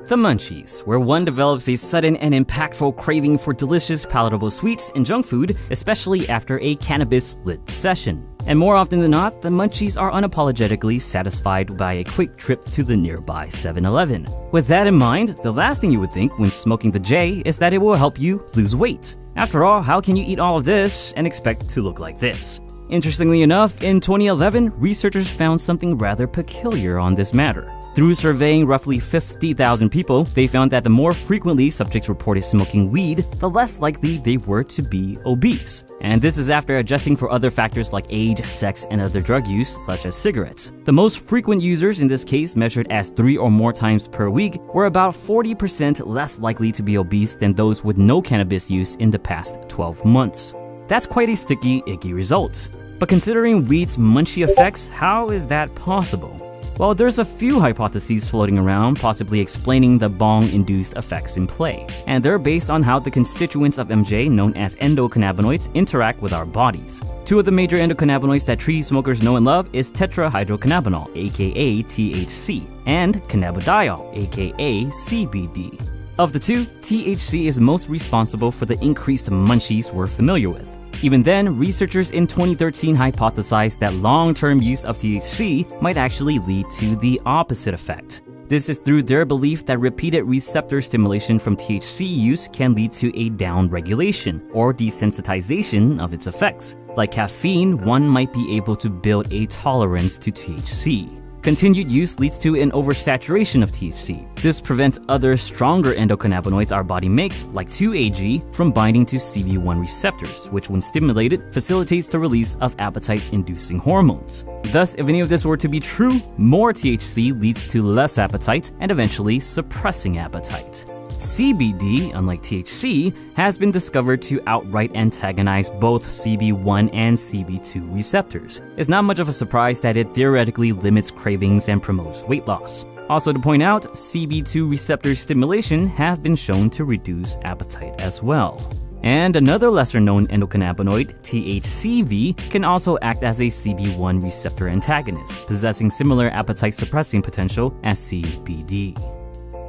The munchies, where one develops a sudden and impactful craving for delicious, palatable sweets and junk food, especially after a cannabis-lit session. And more often than not, the munchies are unapologetically satisfied by a quick trip to the nearby 7-Eleven. With that in mind, the last thing you would think when smoking the J is that it will help you lose weight. After all, how can you eat all of this and expect to look like this? Interestingly enough, in 2011, researchers found something rather peculiar on this matter. Through surveying roughly 50,000 people, they found that the more frequently subjects reported smoking weed, the less likely they were to be obese. And this is after adjusting for other factors like age, sex, and other drug use, such as cigarettes. The most frequent users in this case, measured as 3 or more times per week, were about 40% less likely to be obese than those with no cannabis use in the past 12 months. That's quite a sticky, icky result. But considering weed's munchie effects, how is that possible? Well, there's a few hypotheses floating around possibly explaining the bong-induced effects in play, and they're based on how the constituents of MJ, known as endocannabinoids, interact with our bodies. Two of the major endocannabinoids that tree smokers know and love is tetrahydrocannabinol, aka THC, and cannabidiol, aka CBD. Of the two, THC is most responsible for the increased munchies we're familiar with. Even then, researchers in 2013 hypothesized that long-term use of THC might actually lead to the opposite effect. This is through their belief that repeated receptor stimulation from THC use can lead to a down-regulation or desensitization of its effects. Like caffeine, one might be able to build a tolerance to THC. Continued use leads to an oversaturation of THC. This prevents other stronger endocannabinoids our body makes, like 2-AG, from binding to CB1 receptors, which when stimulated, facilitates the release of appetite-inducing hormones. Thus, if any of this were to be true, more THC leads to less appetite and eventually suppressing appetite. CBD, unlike THC, has been discovered to outright antagonize both CB1 and CB2 receptors. It's not much of a surprise that it theoretically limits cravings and promotes weight loss. Also to point out, CB2 receptor stimulation have been shown to reduce appetite as well. And another lesser-known endocannabinoid, THCV, can also act as a CB1 receptor antagonist, possessing similar appetite-suppressing potential as CBD.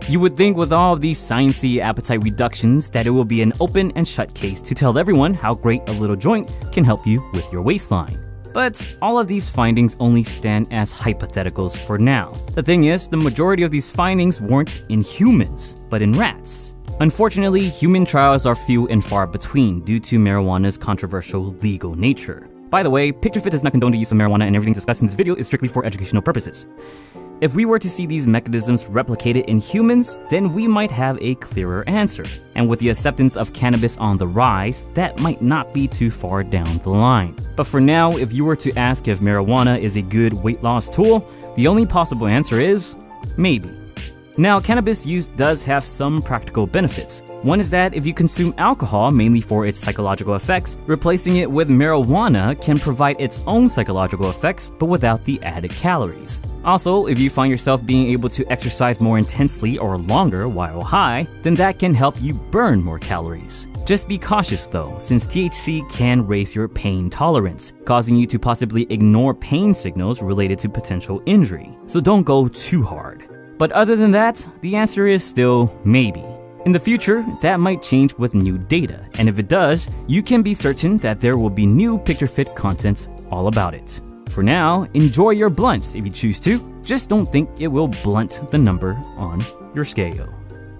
You would think with all of these sciencey appetite reductions that it will be an open and shut case to tell everyone how great a little joint can help you with your waistline. But all of these findings only stand as hypotheticals for now. The thing is, the majority of these findings weren't in humans, but in rats. Unfortunately, human trials are few and far between due to marijuana's controversial legal nature. By the way, PictureFit does not condone the use of marijuana, and everything discussed in this video is strictly for educational purposes. If we were to see these mechanisms replicated in humans, then we might have a clearer answer. And with the acceptance of cannabis on the rise, that might not be too far down the line. But for now, if you were to ask if marijuana is a good weight loss tool, the only possible answer is maybe. Now, cannabis use does have some practical benefits. One is that if you consume alcohol mainly for its psychological effects, replacing it with marijuana can provide its own psychological effects but without the added calories. Also, if you find yourself being able to exercise more intensely or longer while high, then that can help you burn more calories. Just be cautious though, since THC can raise your pain tolerance, causing you to possibly ignore pain signals related to potential injury. So don't go too hard. But other than that, the answer is still maybe. In the future, that might change with new data, and if it does, you can be certain that there will be new PictureFit content all about it. For now, enjoy your blunts if you choose to, just don't think it will blunt the number on your scale.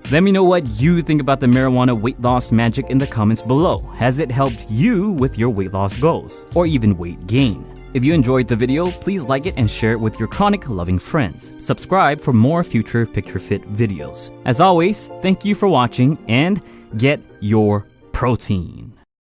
Let me know what you think about the marijuana weight loss magic in the comments below. Has it helped you with your weight loss goals, or even weight gain? If you enjoyed the video, please like it and share it with your chronic-loving friends. Subscribe for more future PictureFit videos. As always, thank you for watching and get your protein.